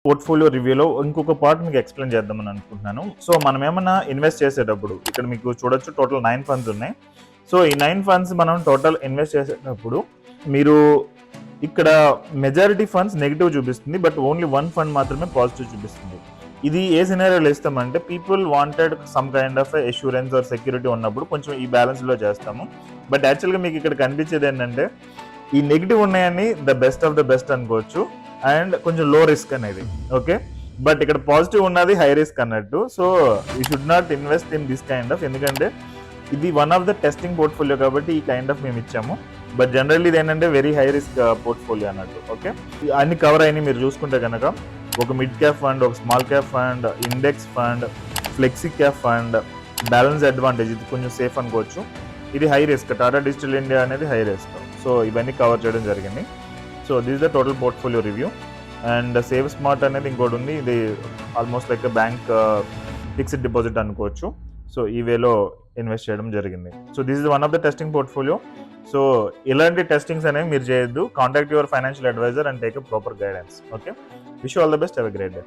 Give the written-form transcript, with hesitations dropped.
Portfolio రివ్యూలో ఇంకొక part మీకు ఎక్స్ప్లెయిన్ చేద్దామని అనుకుంటున్నాను. సో మనం ఏమన్నా ఇన్వెస్ట్ చేసేటప్పుడు ఇక్కడ మీకు చూడొచ్చు టోటల్ 9 ఫండ్స్ ఉన్నాయి. సో ఈ 9 ఫండ్స్ మనం టోటల్ ఇన్వెస్ట్ చేసేటప్పుడు మీరు ఇక్కడ మెజారిటీ ఫండ్స్ నెగిటివ్ చూపిస్తుంది, బట్ ఓన్లీ 1 ఫండ్ మాత్రమే పాజిటివ్ చూపిస్తుంది. ఇది ఏ సినారియోలో ఇస్తామంటే people wanted some kind of assurance or security ఉన్నప్పుడు కొంచెం ఈ బ్యాలెన్స్లో చేస్తాము. బట్ యాక్చువల్గా మీకు ఇక్కడ కనిపించేది ఏంటంటే ఈ నెగిటివ్ ఉన్నాయని the best of the best అనుకోవచ్చు అండ్ కొంచెం లో రిస్క్ అనేది. ఓకే, బట్ ఇక్కడ పాజిటివ్ ఉన్నది హై రిస్క్ అన్నట్టు. So you should not invest in this kind of, ఎందుకంటే ఇది one of the testing portfolio కాబట్టి ఈ కైండ్ ఆఫ్ మేము ఇచ్చాము. బట్ జనరల్లీ ఇది ఏంటంటే వెరీ హై రిస్క్ పోర్ట్ఫోలియో అన్నట్టు. ఓకే, అన్ని కవర్ అయినాయి మీరు చూసుకుంటే కనుక ఒక మిడ్ క్యాప్ ఫండ్, ఒక small cap fund, index fund, flexi cap fund, balance advantage ఇది కొంచెం సేఫ్ అనుకోవచ్చు. ఇది high risk, Tata digital India అనేది హై రిస్క్. సో ఇవన్నీ కవర్ చేయడం జరిగింది. So this the total portfolio review. And save smart అనేది ఇంకోటి ఉంది, ఇది almost like bank fixed deposit అనుకోవచ్చు. సో ఈ వేలో ఇన్వెస్ట్ చేయడం జరిగింది. So this is one of the testing portfolio. సో ఇలాంటి టెస్టింగ్స్ అనేవి మీరు చేయొద్దు. Contact your financial adviser and take a proper guidance. Okay, wish you all the best, have a great day.